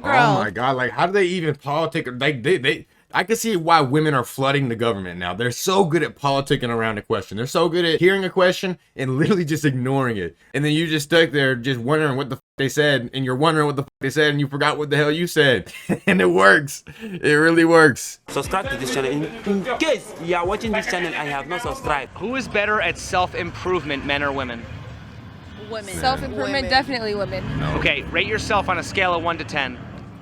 grow. Oh my God! Like, how do they even politic? Like, I can see why women are flooding the government now. They're so good at politicking around a question. They're so good at hearing a question and literally just ignoring it. And then you just stuck there just wondering what the they said, and you're wondering what the they said, and you forgot what the hell you said. And it works. It really works. Subscribe to this channel in case you are watching this channel and you have not subscribed. Who is better at self-improvement, men or women? Women. Self-improvement, definitely women. Okay, rate yourself on a scale of 1 to 10.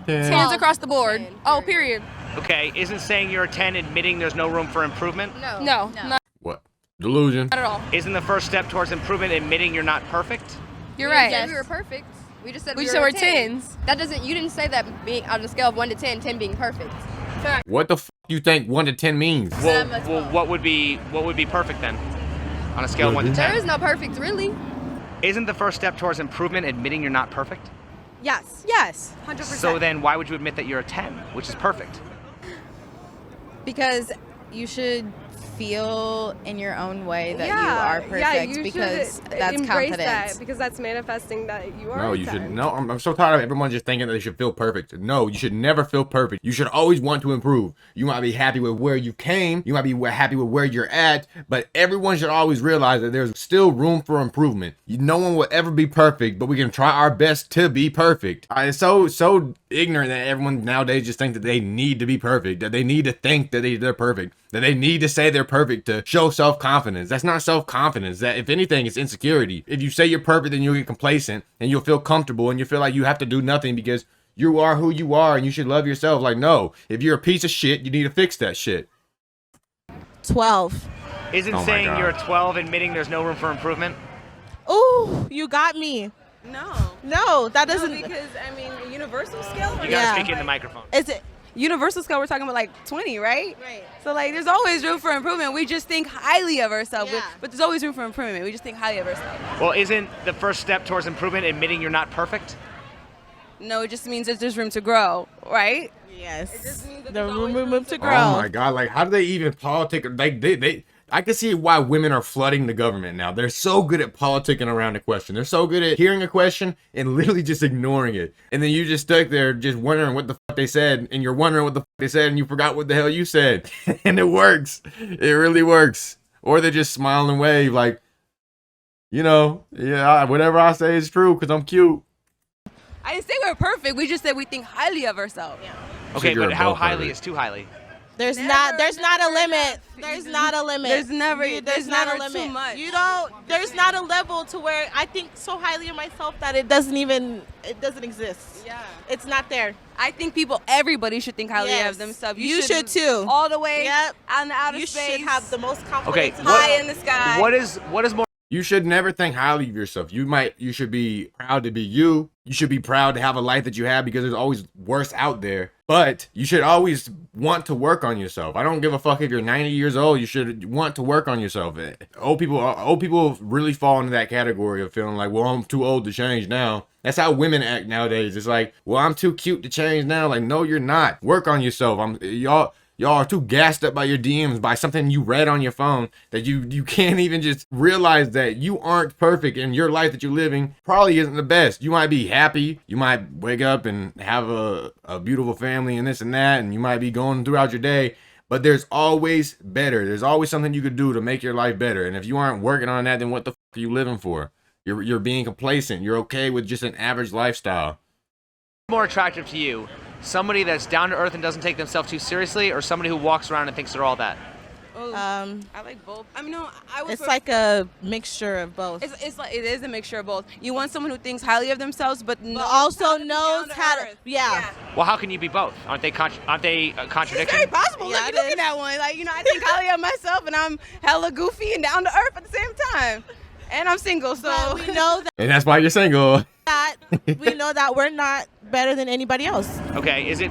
10s across the board. 10, Oh, period. Okay, isn't saying you're a 10 admitting there's no room for improvement? No. No, not What? Delusion. at all. Isn't the first step towards improvement admitting you're not perfect? You're We right. said we were perfect. We just said We we just were said we're 10s. That doesn't. You didn't say that being on a scale of 1 to 10, 10 being perfect. What the you think 1 to 10 means? Well, what would be perfect then? On a scale of 1 to 10? There is no perfect, really. Isn't the first step towards improvement admitting you're not perfect? Yes. Yes. 100%. So then why would you admit that you're a 10, which is perfect? Because you should feel in your own way that you Yeah, are perfect yeah, you because should that's embrace confidence. that because that's manifesting that you are. No, a you 10. should. No, I'm so tired of everyone just thinking that they should feel perfect. No, you should never feel perfect. You should always want to improve. You might be happy with where you came. You might be happy with where you're at. But everyone should always realize that there's still room for improvement. No one will ever be perfect, but we can try our best to be perfect. It's so ignorant that everyone nowadays just think that they need to be perfect. That they need to think that they're perfect. That they need to say they're perfect to show self-confidence. That's not self-confidence. That if anything, it's insecurity. If you say you're perfect, then you'll get complacent and you'll feel comfortable and you feel like you have to do nothing because you are who you are and you should love yourself. Like, no, if you're a piece of shit, you need to fix that shit. 12. Isn't Oh my saying God. you're a 12 admitting there's no room for improvement? Ooh, you got me. No. No, that No, doesn't. because I mean, universal scale. You gotta Yeah. speak in the microphone. Is it? Universal scale, we're talking about like 20, right? Right. So like, there's always room for improvement. We just think highly of ourselves, Yeah. but there's always room for improvement. We just think highly of ourselves. Well, isn't the first step towards improvement admitting you're not perfect? No, it just means that there's room to grow, right? Yes. just means that The there's always room room to to grow. Oh my God, like how do they even politic? Like they I can see why women are flooding the government now. They're so good at politicking around a question. They're so good at hearing a question and literally just ignoring it. And then you just stuck there just wondering what the they said, and you're wondering what the they said, and you forgot what the hell you said. And it works. It really works. Or they just smile and wave like, you know, yeah, whatever I say is true because I'm cute. I didn't say we're perfect. We just said we think highly of ourselves. Okay, you're but how both highly perfect. is too highly? There's Never, not there's not a never limit. enough. There's not a limit. There's never- There's there's not a never limit. too much. You don't there's not a level to where I think so highly of myself that it doesn't exist. Yeah. It's not there. I think everybody should think highly Yes. of themselves. You should too. All the way Yep. out in the outer You space. should have the most confidence Okay, in high yourself. in the sky. What is more You should never think highly of yourself. You should be proud to be you. You should be proud to have a life that you have because there's always worse out there. But you should always want to work on yourself. I don't give a fuck if you're 90 years old. You should want to work on yourself. Old people really fall into that category of feeling like, well, I'm too old to change now. That's how women act nowadays. It's like, well, I'm too cute to change now. Like, no, you're not. Work on yourself. Y'all are too gassed up by your DMs, by something you read on your phone, that you can't even just realize that you aren't perfect and your life that you're living probably isn't the best. You might be happy. You might wake up and have a beautiful family and this and that, and you might be going throughout your day. But there's always better. There's always something you could do to make your life better. And if you aren't working on that, then what the fuck are you living for? You're being complacent. You're okay with just an average lifestyle. more attractive to you? Somebody that's down to earth and doesn't take themselves too seriously, or somebody who walks around and thinks they're all that? I like both. I mean, no, I would. It's like a mixture of both. It's like it is a mixture of both. You want someone who thinks highly of themselves, but Also knows how to. Yeah. Well, how can you be both? Aren't they a It's contradiction? very possible. Yeah, Look it at is. that one. Like, you know, I think highly of myself, and I'm hella goofy and down to earth at the same time. And I'm single, so But we know And that's why you're single. that we're not better than anybody else. Okay, is it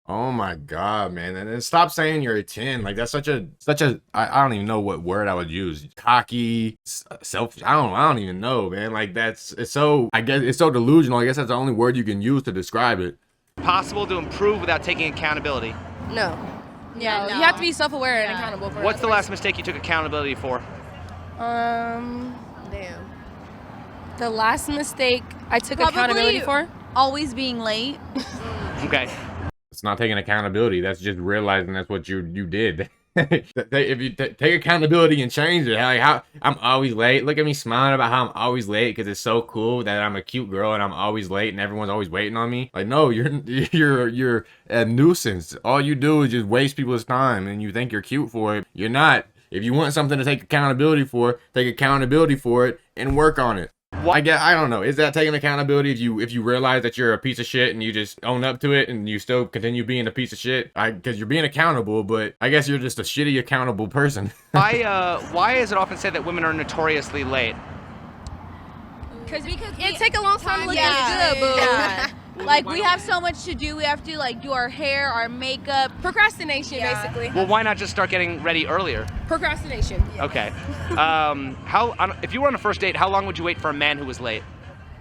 Oh my God, man. And then stop saying you're a 10. Like that's such a I don't even know what word I would use. Cocky, selfish. I don't even know, man. Like it's so delusional. I guess that's the only word you can use to describe it. possible to improve without taking accountability? No. Yeah, you have to be self-aware and accountable for it. What's the last mistake you took accountability for? Damn. The last mistake I took Probably accountability for? Always being late. Okay. It's not taking accountability. That's just realizing that's what you did. If you take accountability and change it, like how I'm always late. Look at me smiling about how I'm always late because it's so cool that I'm a cute girl and I'm always late and everyone's always waiting on me. Like, no, you're a nuisance. All you do is just waste people's time and you think you're cute for it. You're not. If you want something to take accountability for, take accountability for it and work on it. I don't know. Is that taking accountability if you realize that you're a piece of shit and you just own up to it and you still continue being a piece of shit? Because you're being accountable, but I guess you're just a shitty accountable person. Why is it often said that women are notoriously late? Because it take a long time to look good, boo. Yeah. Like, we have so much to do. We have to, like, do our hair, our makeup. Procrastination, basically. Well, why not just start getting ready earlier? Procrastination. Okay. If you were on a first date, how long would you wait for a man who was late?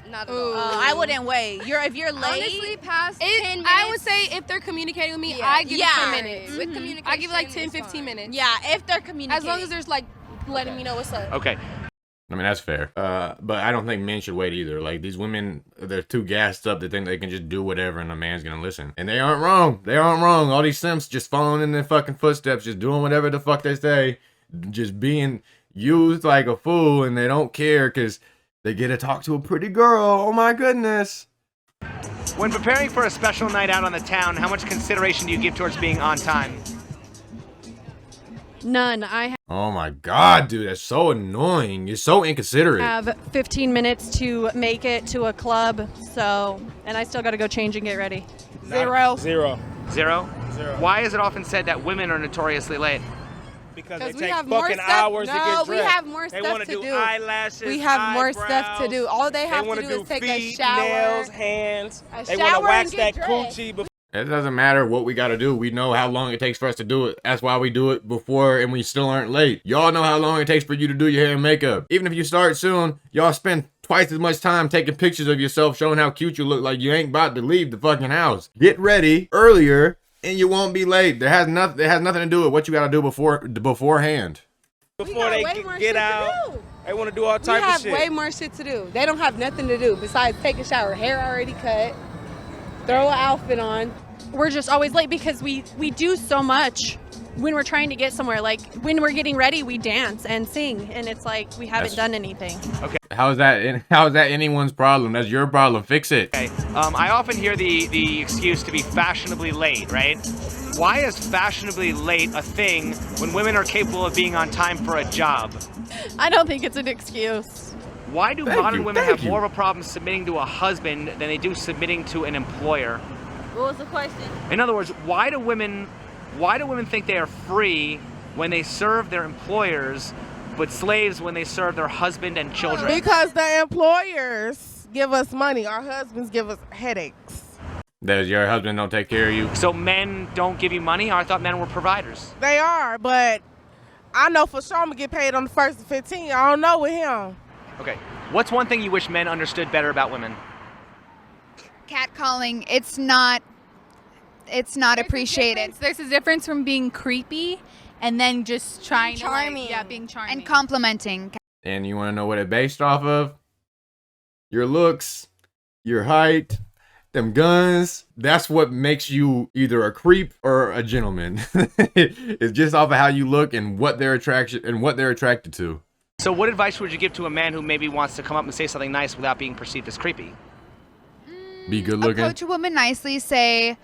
Not at all. I wouldn't wait. If you're late. Honestly, past 10 minutes. I would say if they're communicating with me, Yeah. I give it 10 Yeah. minutes. With communication, I give it like 10, it's 15 fine. minutes. Yeah, if they're communicating. As long as there's like letting me know what's up. Okay. I mean, that's fair. But I don't think men should wait either. Like, these women, they're too gassed up to think they can just do whatever and a man's gonna listen. And they aren't wrong. They aren't wrong. All these simps just following in their fucking footsteps, just doing whatever the fuck they say, just being used like a fool, and they don't care because they get to talk to a pretty girl. Oh my goodness. When preparing for a special night out on the town, how much consideration do you give towards being on time? None. I Oh my god, dude, that's so annoying. You're so inconsiderate. have 15 minutes to make it to a club, and I still got to go change and get ready. Zero. Zero? Why is it often said that women are notoriously late? Because they we take have more fucking stuff. hours to No, get dressed. we have more They stuff wanna to do do. eyelashes, We have more stuff to do. All they have they to wanna do is take feet, a shower, nails, hands. a They want to shower wax and that get dressed. coochie before. It doesn't matter what we gotta do. We know how long it takes for us to do it. That's why we do it before and we still aren't late. Y'all know how long it takes for you to do your hair and makeup. Even if you start soon, y'all spend twice as much time taking pictures of yourself showing how cute you look like you ain't about to leave the fucking house. Get ready earlier and you won't be late. It has nothing to do with what you gotta do beforehand. Before they get out, they want to do all We type of have shit. way more shit to do. They don't have nothing to do besides take a shower, hair already cut, throw an outfit on. We're just always late because we do so much when we're trying to get somewhere. Like, when we're getting ready, we dance and sing, and it's like we haven't done anything. Okay. How is that anyone's problem? That's your problem. Fix it. Okay. I often hear the excuse to be fashionably late, right? Why is fashionably late a thing when women are capable of being on time for a job? I don't think it's an excuse. Why do modern women have more of a problem submitting to a husband than they do submitting to an employer? What was the question? In other words, why do women think they are free when they serve their employers, but slaves when they serve their husband and children? Because the employers give us money. Our husbands give us headaches. Does your husband don't take care of you? So men don't give you money? I thought men were providers. They are, but I know for sure I'm going to get paid on the 1st of 15. I don't know with him. Okay. What's one thing you wish men understood better about women? Catcalling, it's not appreciated. There's a difference from being creepy and then just trying charming. to, being charming. And complimenting. And you want to know what it based off of? Your looks, your height, them guns. That's what makes you either a creep or a gentleman. It's just off of how you look and what they're attracted to. So what advice would you give to a man who maybe wants to come up and say something nice without being perceived as creepy? Be good looking. Approach a woman nicely, say,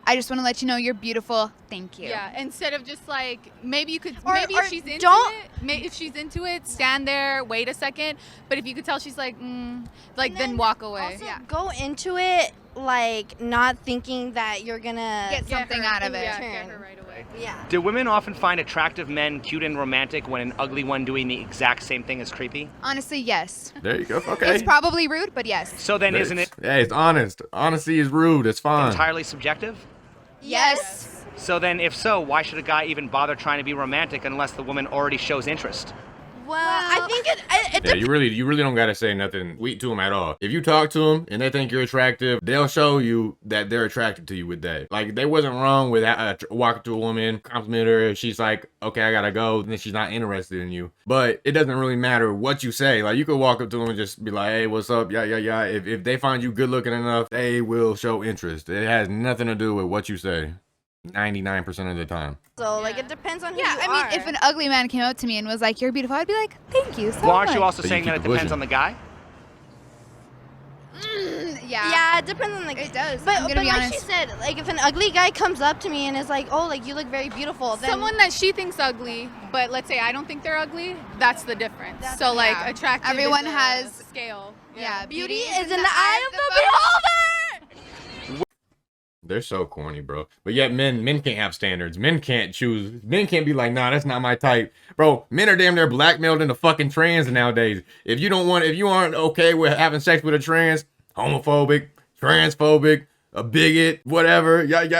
I just want to let you know you're beautiful. Thank you. Yeah, instead of just like, maybe you could, Or if she's into don't- it, if she's into it, stand there, wait a second. But if you could tell she's like, then walk away. Also, go into it like not thinking that you're gonna Get something out of it. Yeah, get her right away. Yeah. Do women often find attractive men cute and romantic when an ugly one doing the exact same thing is creepy? Honestly, yes. There you go. Okay. It's probably rude, but yes. So then isn't it Hey, it's honest. Honesty is rude. It's fine. entirely subjective? Yes. So then if so, why should a guy even bother trying to be romantic unless the woman already shows interest? Well, I think it Yeah, you really don't gotta say nothing sweet to them at all. If you talk to them and they think you're attractive, they'll show you that they're attracted to you with that. Like, they wasn't wrong with walking to a woman, compliment her. If she's like, okay, I gotta go, then she's not interested in you. But it doesn't really matter what you say. Like, you could walk up to them and just be like, hey, what's up? Yeah. If they find you good looking enough, they will show interest. It has nothing to do with what you say. 99% of the time. So like it depends on who Yeah, you I mean, are. if an ugly man came up to me and was like, "You're beautiful," I'd be like, "Thank you so Well, aren't much." you also But you saying that keep it depends pushing. on the guy? Yeah. it depends on It does. But I'm gonna be like honest. she said, like if an ugly guy comes up to me and is like, "Oh, like you look very beautiful," then Someone that she thinks ugly, but let's say I don't think they're ugly, that's the difference. So like Yeah. attractive Everyone is a has- scale. Yeah, beauty is in the eye of the beholder. They're so corny, bro. But yet men can't have standards. Men can't choose. Men can't be like, nah, that's not my type. Bro, men are damn near blackmailed into fucking trans nowadays. If you aren't okay with having sex with a trans, homophobic, transphobic, a bigot, whatever, But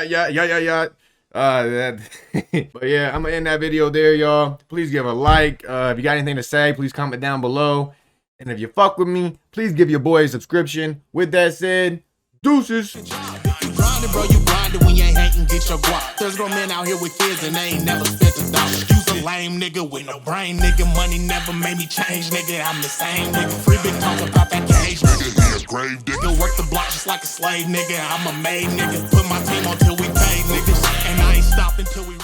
yeah, I'm gonna end that video there, y'all. Please give a like. If you got anything to say, please comment down below. And if you fuck with me, please give your boy a subscription. With that said, deuces. Grinding, bro, you grinding when you ain't hating, get your guap. There's grown men out here with kids and they ain't never spent a dollar. You's a lame nigga with no brain, nigga. Money never made me change, nigga. I'm the same nigga. Free big talk about that cage, nigga. Be a grave digger. Work the block just like a slave, nigga. I'm a made nigga. Put my team on till we pay, niggas. And I ain't stopping till we